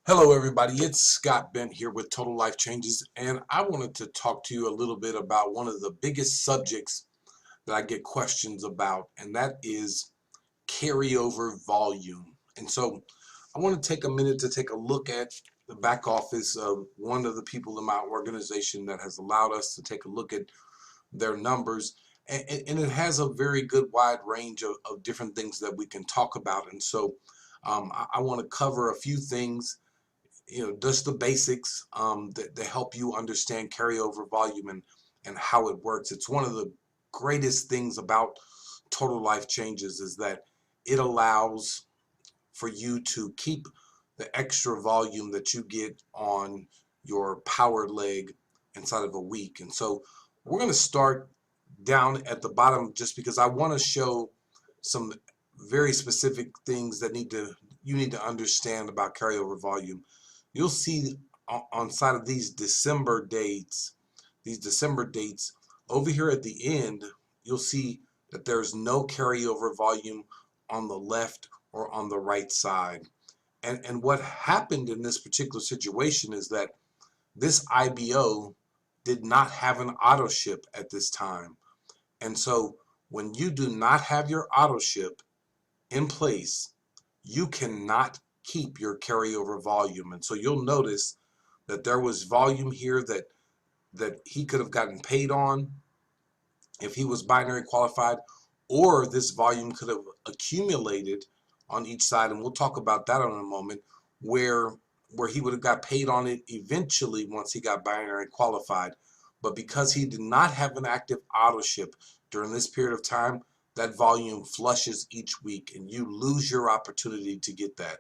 Hello everybody, it's Scott Bent here with Total Life Changes, and I wanted to talk to you a little bit about one of the biggest subjects that I get questions about, and that is carryover volume. And so I want to take a minute to take a look at the back office of one of the people in my organization that has allowed us to take a look at their numbers, and it has a very good wide range of different things that we can talk about. And so I want to cover a few things, just the basics that help you understand carryover volume and how it works. It's one of the greatest things about Total Life Changes is that it allows for you to keep the extra volume that you get on your power leg inside of a week. And so we're going to start down at the bottom just because I want to show some very specific things that you need to understand about carryover volume. You'll see on side of these December dates over here at the end, you'll see that there's no carryover volume on the left or on the right side. And what happened in this particular situation is that this IBO did not have an auto ship at this time. And so when you do not have your auto ship in place, you cannot keep your carryover volume. And so you'll notice that there was volume here that he could have gotten paid on if he was binary qualified, or this volume could have accumulated on each side, and we'll talk about that in a moment, where he would have got paid on it eventually once he got binary qualified. But because he did not have an active auto ship during this period of time, that volume flushes each week and you lose your opportunity to get that.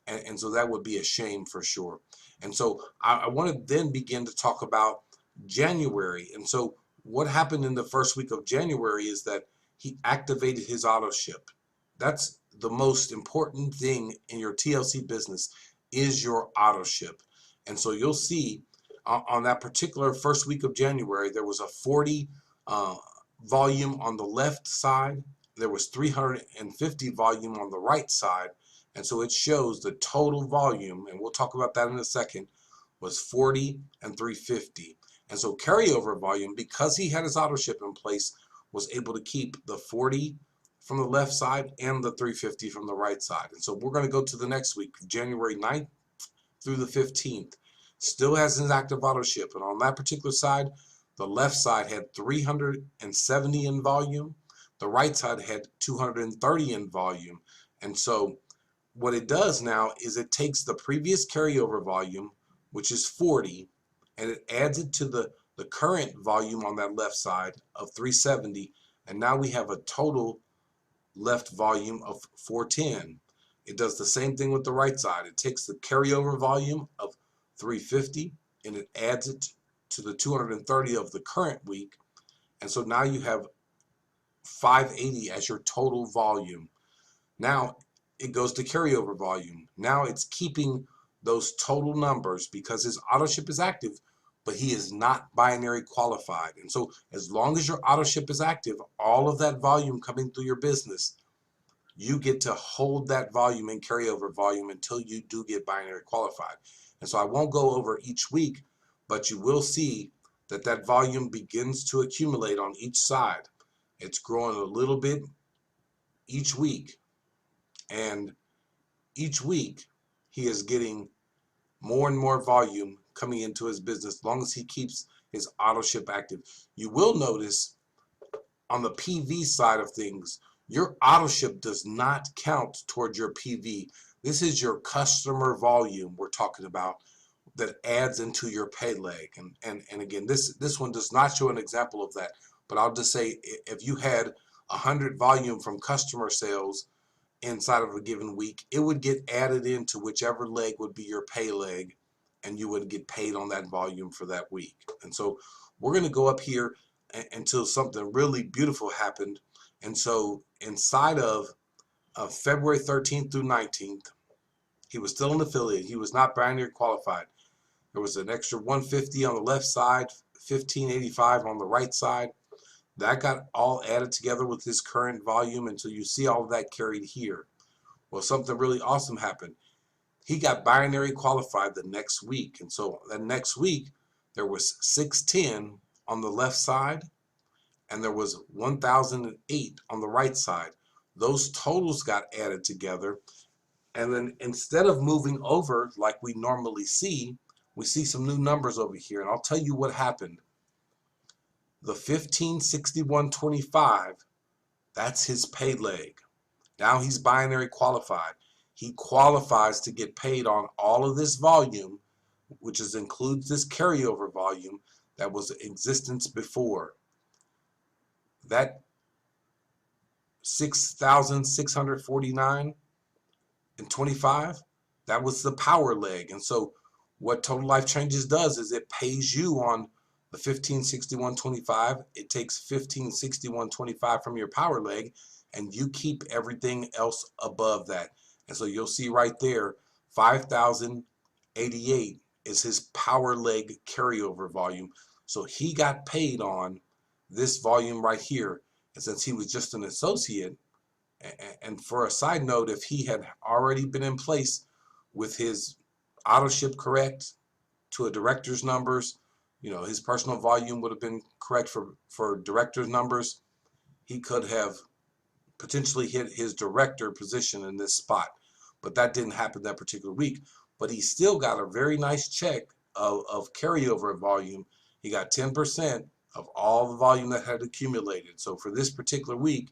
And so that would be a shame for sure. And so I want to then begin to talk about January. And so what happened in the first week of January is that he activated his auto ship. That's the most important thing in your TLC business, is your auto ship. And so you'll see on that particular first week of January, there was a 40 volume on the left side. There was 350 volume on the right side. And so it shows the total volume, and we'll talk about that in a second, was 40 and 350. And so carryover volume, because he had his auto ship in place, was able to keep the 40 from the left side and the 350 from the right side. And so we're going to go to the next week, January 9th through the 15th. Still has his active auto ship. And on that particular side, the left side had 370 in volume. The right side had 230 in volume. And so what it does now is it takes the previous carryover volume, which is 40, and it adds it to the current volume on that left side of 370, and now we have a total left volume of 410. It does the same thing with the right side. It takes the carryover volume of 350 and it adds it to the 230 of the current week, and so now you have 580 as your total volume. Now it goes to carryover volume. Now it's keeping those total numbers because his auto ship is active, but he is not binary qualified. And so as long as your auto ship is active, all of that volume coming through your business, you get to hold that volume in carryover volume until you do get binary qualified. And so I won't go over each week, but you will see that that volume begins to accumulate on each side. It's growing a little bit each week. And each week he is getting more and more volume coming into his business as long as he keeps his auto ship active. You will notice on the PV side of things, your auto ship does not count towards your PV. This is your customer volume we're talking about that adds into your pay leg. And again, this one does not show an example of that, but I'll just say if you had 100 volume from customer sales inside of a given week, it would get added into whichever leg would be your pay leg, and you would get paid on that volume for that week. And so we're going to go up here until something really beautiful happened. And so inside of February 13th through 19th, he was still an affiliate. He was not binary qualified. There was an extra 150 on the left side, 1585 on the right side. That got all added together with his current volume, and so you see all of that carried here. Well, something really awesome happened. he got binary qualified the next week. And so that next week, there was 610 on the left side, and there was 1008 on the right side. Those totals got added together. And then instead of moving over like we normally see, we see some new numbers over here. And I'll tell you what happened. The 1561.25, that's his pay leg. Now he's binary qualified. He qualifies to get paid on all of this volume, which includes this carryover volume that was in existence before. That 6,649.25, that was the power leg. And so what Total Life Changes does is it pays you on the 1561.25. It takes 1561.25 from your power leg, and you keep everything else above that. And so you'll see right there, 5,088 is his power leg carryover volume. So he got paid on this volume right here. And since he was just an associate, and for a side note, if he had already been in place with his auto ship correct to a director's numbers, you know, his personal volume would have been correct for director's numbers, he could have potentially hit his director position in this spot. But that didn't happen that particular week. But he still got a very nice check of carryover volume. He got 10% of all the volume that had accumulated. So for this particular week,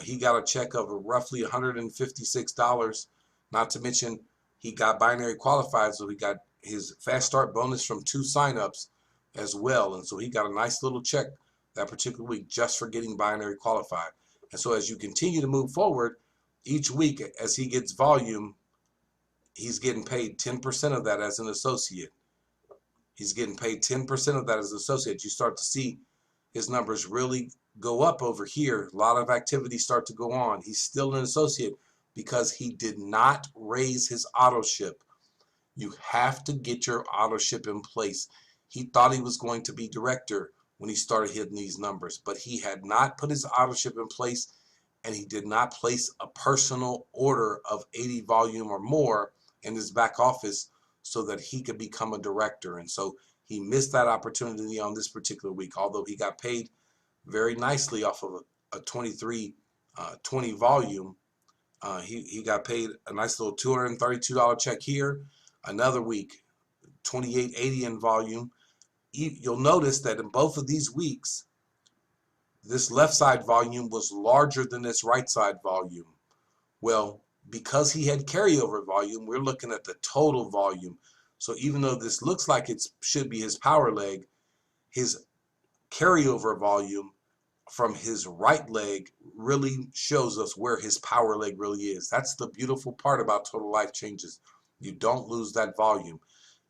he got a check of roughly $156, not to mention he got binary qualified, so he got his fast start bonus from 2 signups as well. And so he got a nice little check that particular week just for getting binary qualified. And so as you continue to move forward, each week as he gets volume, he's getting paid 10% of that as an associate. He's getting paid 10% of that as an associate. You start to see his numbers really go up over here. A lot of activity start to go on. He's still an associate because he did not raise his auto ship. You have to get your auto ship in place. He thought he was going to be director when he started hitting these numbers, but he had not put his auto ship in place, and he did not place a personal order of 80 volume or more in his back office so that he could become a director. And so he missed that opportunity on this particular week, although he got paid very nicely off of a 2320 volume. He got paid a nice little $232 check here. Another week, 2880 in volume. You'll notice that in both of these weeks, this left side volume was larger than this right side volume. Well, because he had carryover volume, we're looking at the total volume. So even though this looks like it should be his power leg, his carryover volume from his right leg really shows us where his power leg really is. That's the beautiful part about Total Life Changes. You don't lose that volume.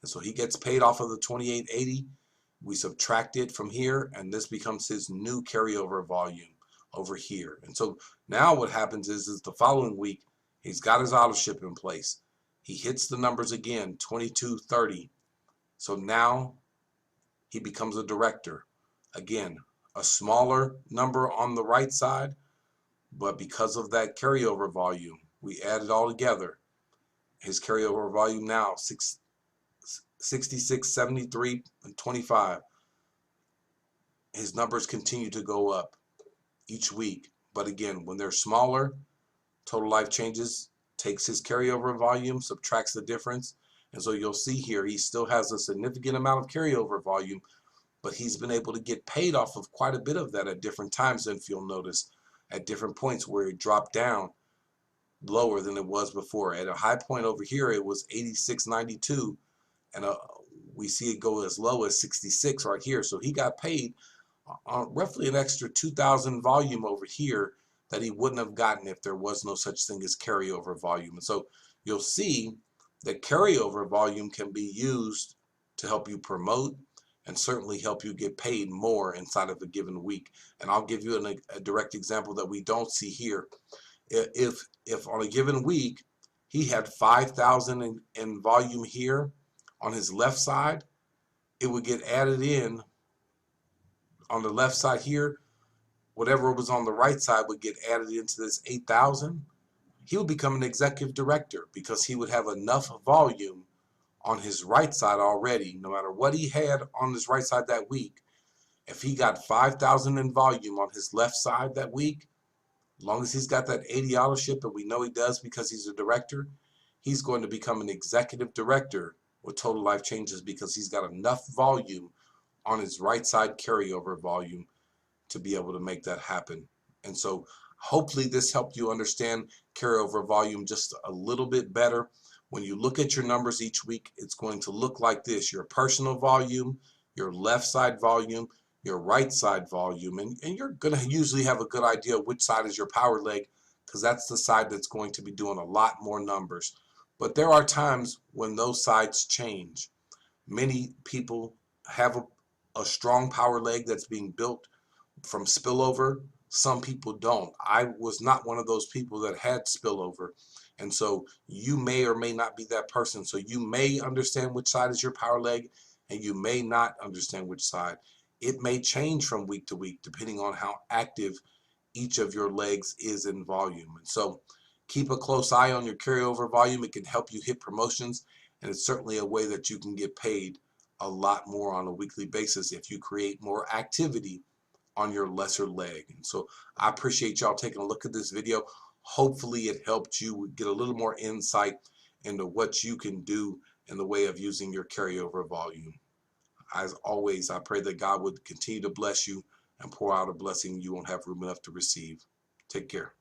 And so he gets paid off of the 2880. We subtract it from here, and this becomes his new carryover volume over here. And so now what happens is the following week, he's got his auto ship in place. He hits the numbers again, 2230. So now he becomes a director. Again, a smaller number on the right side, but because of that carryover volume, we add it all together. His carryover volume now 6673.25. His numbers continue to go up each week, but again, when they're smaller, Total Life Changes takes his carryover volume, subtracts the difference, and so you'll see here he still has a significant amount of carryover volume, but he's been able to get paid off of quite a bit of that at different times. And if you'll notice, at different points where it dropped down lower than it was before. At a high point over here, it was 86.92, and we see it go as low as 66 right here. So he got paid roughly an extra 2,000 volume over here that he wouldn't have gotten if there was no such thing as carryover volume. And so you'll see that carryover volume can be used to help you promote and certainly help you get paid more inside of a given week. And I'll give you a direct example that we don't see here. If on a given week he had 5,000 in volume here on his left side, it would get added in on the left side here. Whatever was on the right side would get added into this 8,000. he would become an executive director because he would have enough volume on his right side already. No matter what he had on his right side that week, if he got 5,000 in volume on his left side that week, as long as he's got that ADAY, and we know he does because he's a director, he's going to become an executive director with Total Life Changes because he's got enough volume on his right side carryover volume to be able to make that happen. And so hopefully this helped you understand carryover volume just a little bit better. When you look at your numbers each week, it's going to look like this: your personal volume, your left side volume, your right side volume, and you're going to usually have a good idea of which side is your power leg, because that's the side that's going to be doing a lot more numbers. But there are times when those sides change. Many people have a strong power leg that's being built from spillover. Some people don't. I was not one of those people that had spillover. And so you may or may not be that person. So you may understand which side is your power leg, and you may not understand which side. It may change from week to week depending on how active each of your legs is in volume. And so keep a close eye on your carryover volume. It can help you hit promotions, and it's certainly a way that you can get paid a lot more on a weekly basis if you create more activity on your lesser leg. And so I appreciate y'all taking a look at this video. Hopefully it helped you get a little more insight into what you can do in the way of using your carryover volume. As always, I pray that God would continue to bless you and pour out a blessing you won't have room enough to receive. Take care.